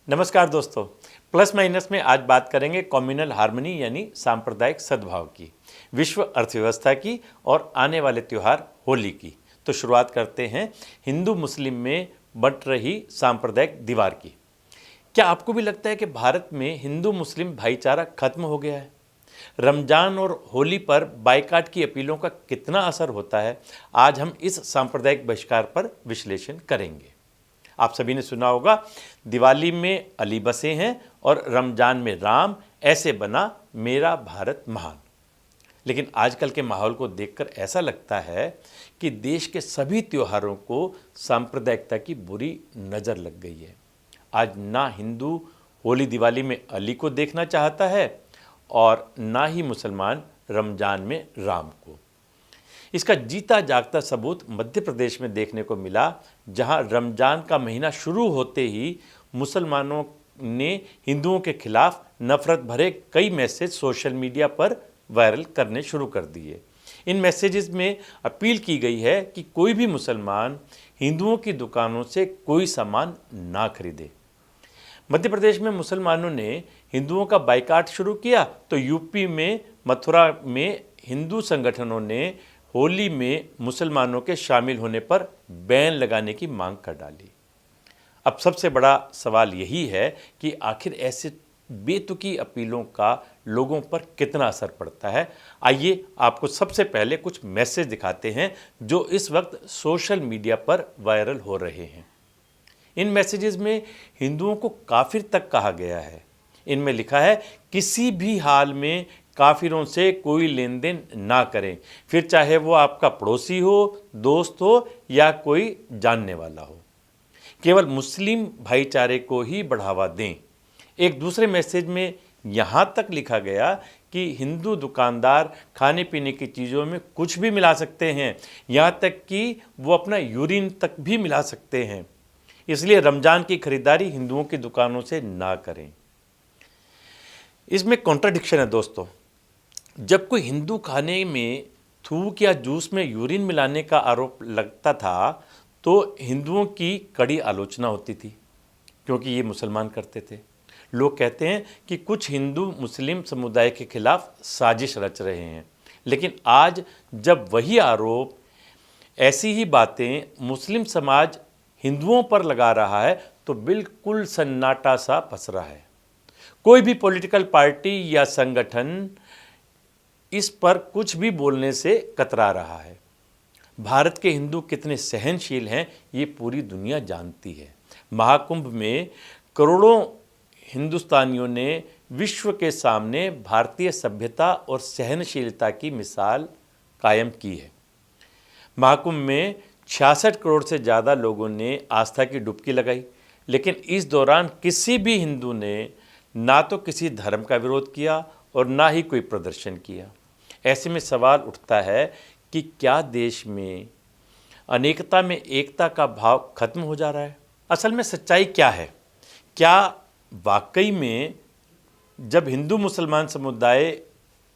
नमस्कार दोस्तों। Plus minus में आज बात करेंगे कम्युनल हार्मनी यानी सांप्रदायिक सद्भाव की, विश्व अर्थव्यवस्था की और आने वाले त्यौहार होली की। तो शुरुआत करते हैं हिंदू मुस्लिम में बंट रही सांप्रदायिक दीवार की। क्या आपको भी लगता है कि भारत में हिंदू मुस्लिम भाईचारा खत्म हो गया है? रमजान और होली पर बायकाट की अपीलों का कितना असर होता है, आज हम इस सांप्रदायिक बहिष्कार पर विश्लेषण करेंगे। आप सभी ने सुना होगा, दिवाली में अली बसे हैं और रमजान में राम, ऐसे बना मेरा भारत महान। लेकिन आजकल के माहौल को देखकर ऐसा लगता है कि देश के सभी त्योहारों को सांप्रदायिकता की बुरी नज़र लग गई है। आज ना हिंदू होली दिवाली में अली को देखना चाहता है और ना ही मुसलमान रमजान में राम को। इसका जीता जागता सबूत मध्य प्रदेश में देखने को मिला, जहां रमजान का महीना शुरू होते ही मुसलमानों ने हिंदुओं के खिलाफ नफरत भरे कई मैसेज सोशल मीडिया पर वायरल करने शुरू कर दिए। इन मैसेजेस में अपील की गई है कि कोई भी मुसलमान हिंदुओं की दुकानों से कोई सामान ना खरीदे। मध्य प्रदेश में मुसलमानों ने हिंदुओं का बाइकाट शुरू किया तो यूपी में मथुरा में हिंदू संगठनों ने होली में मुसलमानों के शामिल होने पर बैन लगाने की मांग कर डाली। अब सबसे बड़ा सवाल यही है कि आखिर ऐसे बेतुकी अपीलों का लोगों पर कितना असर पड़ता है। आइए आपको सबसे पहले कुछ मैसेज दिखाते हैं जो इस वक्त सोशल मीडिया पर वायरल हो रहे हैं। इन मैसेजेस में हिंदुओं को काफिर तक कहा गया है। इनमें लिखा है, किसी भी हाल में काफिरों से कोई लेन देन ना करें, फिर चाहे वो आपका पड़ोसी हो, दोस्त हो या कोई जानने वाला हो। केवल मुस्लिम भाईचारे को ही बढ़ावा दें। एक दूसरे मैसेज में यहाँ तक लिखा गया कि हिंदू दुकानदार खाने पीने की चीज़ों में कुछ भी मिला सकते हैं, यहाँ तक कि वो अपना यूरिन तक भी मिला सकते हैं। इसलिए रमजान की खरीदारी हिंदुओं की दुकानों से ना करें। इसमें कॉन्ट्राडिक्शन है दोस्तों। जब कोई हिंदू खाने में थूक या जूस में यूरिन मिलाने का आरोप लगता था तो हिंदुओं की कड़ी आलोचना होती थी, क्योंकि ये मुसलमान करते थे। लोग कहते हैं कि कुछ हिंदू मुस्लिम समुदाय के खिलाफ साजिश रच रहे हैं। लेकिन आज जब वही आरोप, ऐसी ही बातें मुस्लिम समाज हिंदुओं पर लगा रहा है तो बिल्कुल सन्नाटा सा पसरा है। कोई भी पॉलिटिकल पार्टी या संगठन इस पर कुछ भी बोलने से कतरा रहा है। भारत के हिंदू कितने सहनशील हैं ये पूरी दुनिया जानती है। महाकुंभ में करोड़ों हिंदुस्तानियों ने विश्व के सामने भारतीय सभ्यता और सहनशीलता की मिसाल कायम की है। महाकुंभ में 66 करोड़ से ज़्यादा लोगों ने आस्था की डुबकी लगाई, लेकिन इस दौरान किसी भी हिंदू ने ना तो किसी धर्म का विरोध किया और ना ही कोई प्रदर्शन किया। ऐसे में सवाल उठता है कि क्या देश में अनेकता में एकता का भाव खत्म हो जा रहा है? असल में सच्चाई क्या है? क्या वाकई में जब हिंदू मुसलमान समुदाय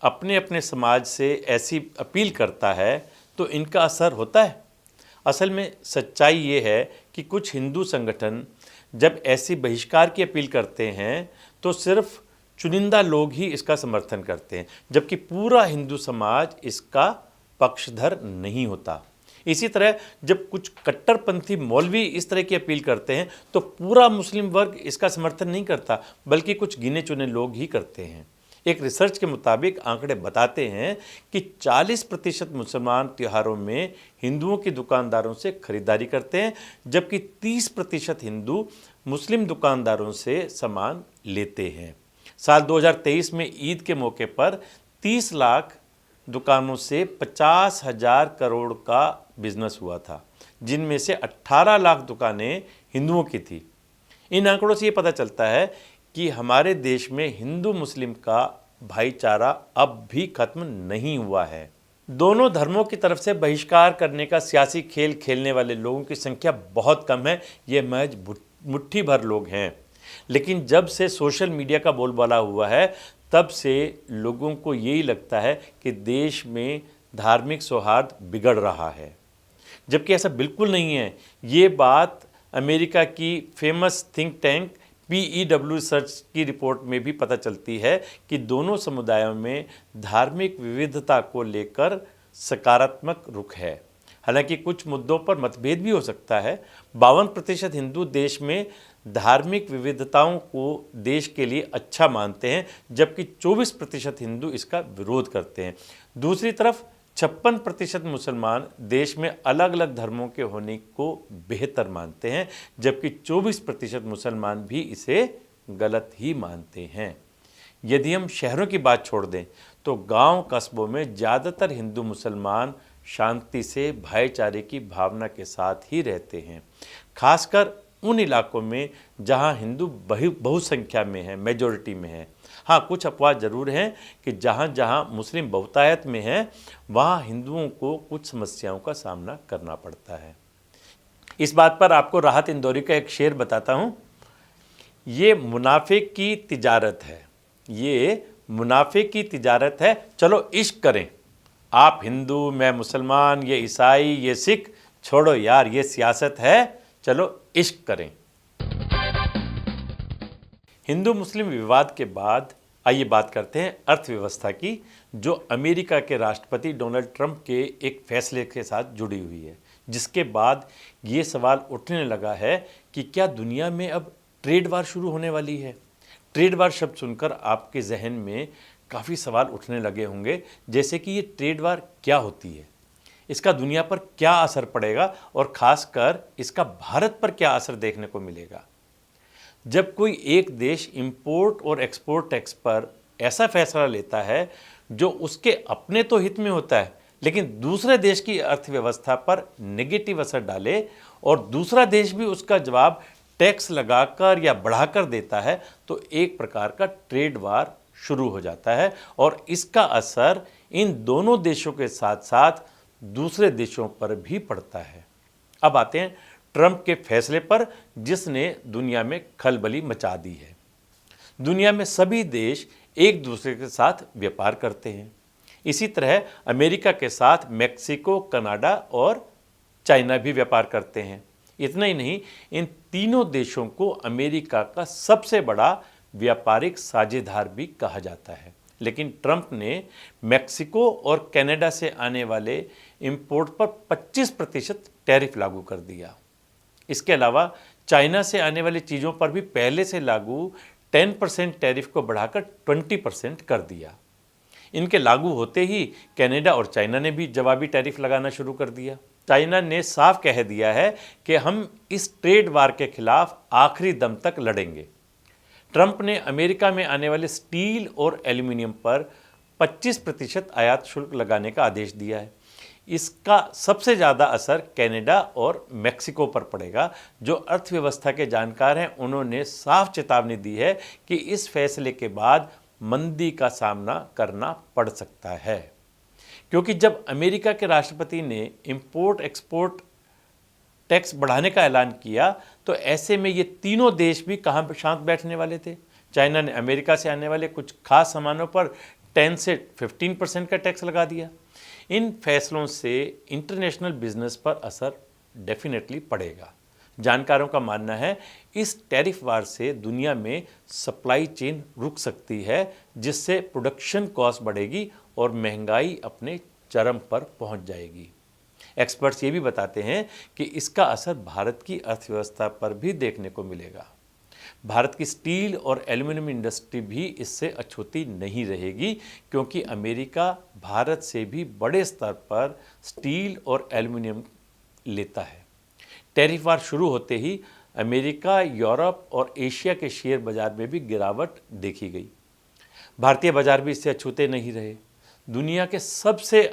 अपने अपने समाज से ऐसी अपील करता है तो इनका असर होता है? असल में सच्चाई ये है कि कुछ हिंदू संगठन जब ऐसी बहिष्कार की अपील करते हैं तो सिर्फ चुनिंदा लोग ही इसका समर्थन करते हैं, जबकि पूरा हिंदू समाज इसका पक्षधर नहीं होता। इसी तरह जब कुछ कट्टरपंथी मौलवी इस तरह की अपील करते हैं तो पूरा मुस्लिम वर्ग इसका समर्थन नहीं करता, बल्कि कुछ गिने चुने लोग ही करते हैं। एक रिसर्च के मुताबिक आंकड़े बताते हैं कि 40% मुसलमान त्योहारों में हिंदुओं की दुकानदारों से खरीदारी करते हैं, जबकि 30% हिंदू मुस्लिम दुकानदारों से सामान लेते हैं। साल 2023 में ईद के मौके पर 30 लाख दुकानों से 50,000 करोड़ का बिजनेस हुआ था, जिनमें से 18 लाख दुकानें हिंदुओं की थी। इन आंकड़ों से ये पता चलता है कि हमारे देश में हिंदू मुस्लिम का भाईचारा अब भी खत्म नहीं हुआ है। दोनों धर्मों की तरफ से बहिष्कार करने का सियासी खेल खेलने वाले लोगों की संख्या बहुत कम है, ये महज मुट्ठी भर लोग हैं। लेकिन जब से सोशल मीडिया का बोलबाला हुआ है तब से लोगों को यही लगता है कि देश में धार्मिक सौहार्द बिगड़ रहा है, जबकि ऐसा बिल्कुल नहीं है। ये बात अमेरिका की famous think tank PEW search की रिपोर्ट में भी पता चलती है कि दोनों समुदायों में धार्मिक विविधता को लेकर सकारात्मक रुख है। हालांकि कुछ मुद्दों पर मतभेद भी हो सकता है। 52% हिंदू देश में धार्मिक विविधताओं को देश के लिए अच्छा मानते हैं, जबकि 24% हिंदू इसका विरोध करते हैं। दूसरी तरफ 56% मुसलमान देश में अलग अलग धर्मों के होने को बेहतर मानते हैं, जबकि 24% मुसलमान भी इसे गलत ही मानते हैं। यदि हम शहरों की बात छोड़ दें तो गांव कस्बों में ज़्यादातर हिंदू मुसलमान शांति से भाईचारे की भावना के साथ ही रहते हैं, खासकर उन इलाकों में जहां हिंदू बहुसंख्या में है, मेजॉरिटी में है। हाँ, कुछ अपवाद जरूर हैं कि जहाँ जहाँ मुस्लिम बहुतायत में हैं वहाँ हिंदुओं को कुछ समस्याओं का सामना करना पड़ता है। इस बात पर आपको राहत इंदौरी का एक शेर बताता हूँ। ये मुनाफे की तिजारत है, ये मुनाफे की तिजारत है, चलो इश्क करें। आप हिंदू, मैं मुसलमान, ये ईसाई, ये सिख, छोड़ो यार ये सियासत है, चलो इश्क करें। हिंदू मुस्लिम विवाद के बाद आइए बात करते हैं अर्थव्यवस्था की, जो अमेरिका के राष्ट्रपति डोनाल्ड ट्रंप के एक फैसले के साथ जुड़ी हुई है, जिसके बाद ये सवाल उठने लगा है कि क्या दुनिया में अब ट्रेड वार शुरू होने वाली है। ट्रेड वार शब्द सुनकर आपके जहन में काफ़ी सवाल उठने लगे होंगे, जैसे कि ये ट्रेड वार क्या होती है, इसका दुनिया पर क्या असर पड़ेगा और ख़ासकर इसका भारत पर क्या असर देखने को मिलेगा। जब कोई एक देश इंपोर्ट और एक्सपोर्ट टैक्स पर ऐसा फैसला लेता है जो उसके अपने तो हित में होता है, लेकिन दूसरे देश की अर्थव्यवस्था पर नेगेटिव असर डाले और दूसरा देश भी उसका जवाब टैक्स लगाकर या बढ़ाकर देता है, तो एक प्रकार का ट्रेड वार शुरू हो जाता है और इसका असर इन दोनों देशों के साथ साथ दूसरे देशों पर भी पड़ता है। अब आते हैं ट्रंप के फैसले पर, जिसने दुनिया में खलबली मचा दी है। दुनिया में सभी देश एक दूसरे के साथ व्यापार करते हैं। इसी तरह अमेरिका के साथ मैक्सिको, कनाडा और चाइना भी व्यापार करते हैं। इतना ही नहीं, इन तीनों देशों को अमेरिका का सबसे बड़ा व्यापारिक साझेदार भी कहा जाता है। लेकिन ट्रंप ने मैक्सिको और कनाडा से आने वाले इंपोर्ट पर 25% टैरिफ लागू कर दिया। इसके अलावा चाइना से आने वाली चीज़ों पर भी पहले से लागू 10% टैरिफ को बढ़ाकर 20% कर दिया। इनके लागू होते ही कनाडा और चाइना ने भी जवाबी टैरिफ लगाना शुरू कर दिया। चाइना ने साफ कह दिया है कि हम इस ट्रेड वार के खिलाफ आखिरी दम तक लड़ेंगे। ट्रंप ने अमेरिका में आने वाले स्टील और एल्यूमिनियम पर 25% आयात शुल्क लगाने का आदेश दिया है। इसका सबसे ज़्यादा असर कनाडा और मैक्सिको पर पड़ेगा। जो अर्थव्यवस्था के जानकार हैं उन्होंने साफ चेतावनी दी है कि इस फैसले के बाद मंदी का सामना करना पड़ सकता है, क्योंकि जब अमेरिका के राष्ट्रपति ने इंपोर्ट एक्सपोर्ट टैक्स बढ़ाने का ऐलान किया तो ऐसे में ये तीनों देश भी कहाँ शांत बैठने वाले थे। चाइना ने अमेरिका से आने वाले कुछ खास सामानों पर 10 से 15% का टैक्स लगा दिया। इन फैसलों से इंटरनेशनल बिजनेस पर असर डेफिनेटली पड़ेगा। जानकारों का मानना है इस टैरिफ वार से दुनिया में सप्लाई चेन रुक सकती है, जिससे प्रोडक्शन कॉस्ट बढ़ेगी और महंगाई अपने चरम पर पहुंच जाएगी। एक्सपर्ट्स ये भी बताते हैं कि इसका असर भारत की अर्थव्यवस्था पर भी देखने को मिलेगा। भारत की स्टील और एल्यूमिनियम इंडस्ट्री भी इससे अछूती नहीं रहेगी, क्योंकि अमेरिका भारत से भी बड़े स्तर पर स्टील और एल्यूमिनियम लेता है। टैरिफ वार शुरू होते ही अमेरिका, यूरोप और एशिया के शेयर बाजार में भी गिरावट देखी गई। भारतीय बाजार भी इससे अछूते नहीं रहे। दुनिया के सबसे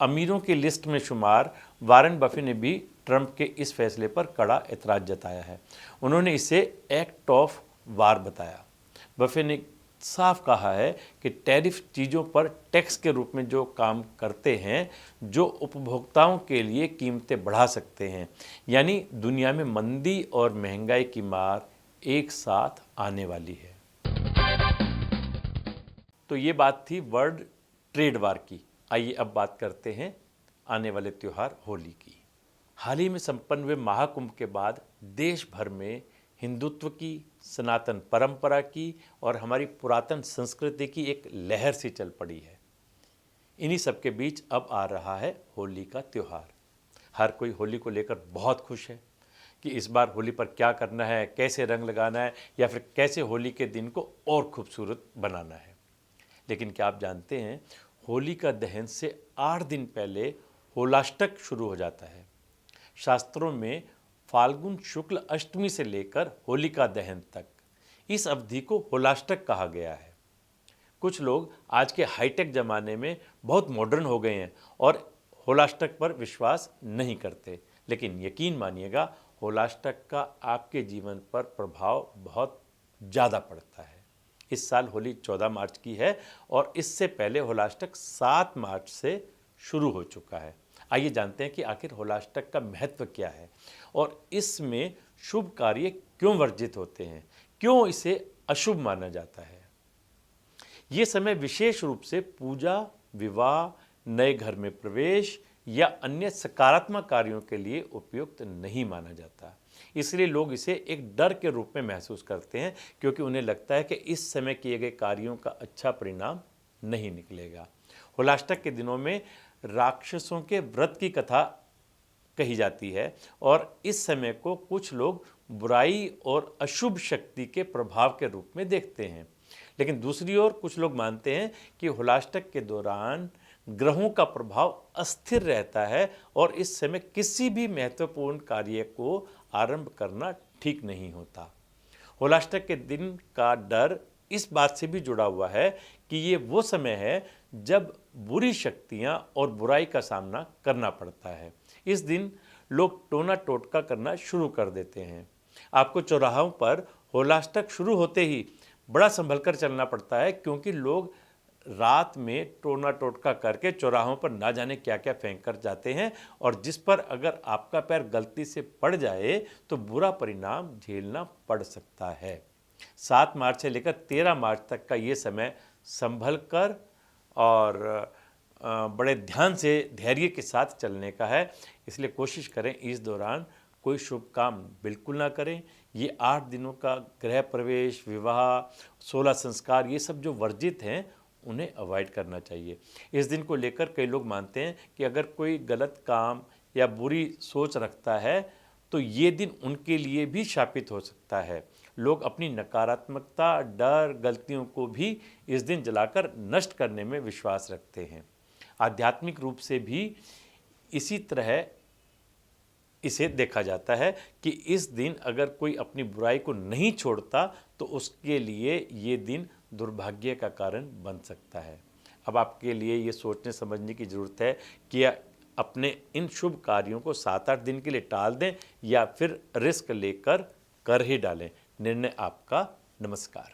अमीरों की लिस्ट में शुमार वारेन बफे ने भी ट्रंप के इस फैसले पर कड़ा एतराज़ जताया है। उन्होंने इसे एक्ट ऑफ वार बताया। बफे ने साफ कहा है कि टैरिफ चीज़ों पर टैक्स के रूप में जो काम करते हैं, जो उपभोक्ताओं के लिए कीमतें बढ़ा सकते हैं, यानी दुनिया में मंदी और महंगाई की मार एक साथ आने वाली है। तो ये बात थी वर्ल्ड ट्रेड वार की। आइए अब बात करते हैं आने वाले त्यौहार होली की। हाल ही में संपन्न हुए महाकुंभ के बाद देश भर में हिंदुत्व की, सनातन परंपरा की और हमारी पुरातन संस्कृति की एक लहर सी चल पड़ी है। इन्हीं सब के बीच अब आ रहा है होली का त्यौहार। हर कोई होली को लेकर बहुत खुश है कि इस बार होली पर क्या करना है, कैसे रंग लगाना है या फिर कैसे होली के दिन को और खूबसूरत बनाना है। लेकिन क्या आप जानते हैं, होली का दहन से 8 दिन पहले होलाष्टक शुरू हो जाता है। शास्त्रों में फाल्गुन शुक्ल अष्टमी से लेकर होलिका दहन तक इस अवधि को होलाष्टक कहा गया है। कुछ लोग आज के हाईटेक ज़माने में बहुत मॉडर्न हो गए हैं और होलाष्टक पर विश्वास नहीं करते, लेकिन यकीन मानिएगा होलाष्टक का आपके जीवन पर प्रभाव बहुत ज़्यादा पड़ता है। इस साल होली 14 मार्च की है और इससे पहले होलाष्टक 7 मार्च से शुरू हो चुका है। आइए जानते हैं कि आखिर होलाष्टक का महत्व क्या है और इसमें शुभ कार्य क्यों वर्जित होते हैं, क्यों इसे अशुभ माना जाता है। ये समय विशेष रूप से पूजा, विवाह, नए घर में प्रवेश या अन्य सकारात्मक कार्यों के लिए उपयुक्त नहीं माना जाता। इसलिए लोग इसे एक डर के रूप में महसूस करते हैं, क्योंकि उन्हें लगता है कि इस समय किए गए कार्यों का अच्छा परिणाम नहीं निकलेगा। होलाष्टक के दिनों में राक्षसों के व्रत की कथा कही जाती है और इस समय को कुछ लोग बुराई और अशुभ शक्ति के प्रभाव के रूप में देखते हैं। लेकिन दूसरी ओर कुछ लोग मानते हैं कि होलाष्टक के दौरान ग्रहों का प्रभाव अस्थिर रहता है और इस समय किसी भी महत्वपूर्ण कार्य को आरंभ करना ठीक नहीं होता। होलाष्टक के दिन का डर इस बात से भी जुड़ा हुआ है कि ये वो समय है जब बुरी शक्तियां और बुराई का सामना करना पड़ता है। इस दिन लोग टोना टोटका करना शुरू कर देते हैं। आपको चौराहों पर होलाष्टक शुरू होते ही बड़ा संभल कर चलना पड़ता है, क्योंकि लोग रात में टोना टोटका करके चौराहों पर ना जाने क्या क्या फेंक कर जाते हैं और जिस पर अगर आपका पैर गलती से पड़ जाए तो बुरा परिणाम झेलना पड़ सकता है। 7 मार्च से लेकर 13 मार्च तक का ये समय संभल कर और बड़े ध्यान से धैर्य के साथ चलने का है। इसलिए कोशिश करें इस दौरान कोई शुभ काम बिल्कुल ना करें। ये 8 दिनों का गृह प्रवेश, विवाह, 16 संस्कार, ये सब जो वर्जित हैं उन्हें अवॉइड करना चाहिए। इस दिन को लेकर कई लोग मानते हैं कि अगर कोई गलत काम या बुरी सोच रखता है तो ये दिन उनके लिए भी शापित हो सकता है। लोग अपनी नकारात्मकता, डर, गलतियों को भी इस दिन जलाकर नष्ट करने में विश्वास रखते हैं। आध्यात्मिक रूप से भी इसी तरह इसे देखा जाता है कि इस दिन अगर कोई अपनी बुराई को नहीं छोड़ता तो उसके लिए ये दिन दुर्भाग्य का कारण बन सकता है। अब आपके लिए ये सोचने समझने की ज़रूरत है कि अपने इन शुभ कार्यों को 7-8 दिन के लिए टाल दें या फिर रिस्क लेकर कर ही डालें। निर्णय आपका। नमस्कार।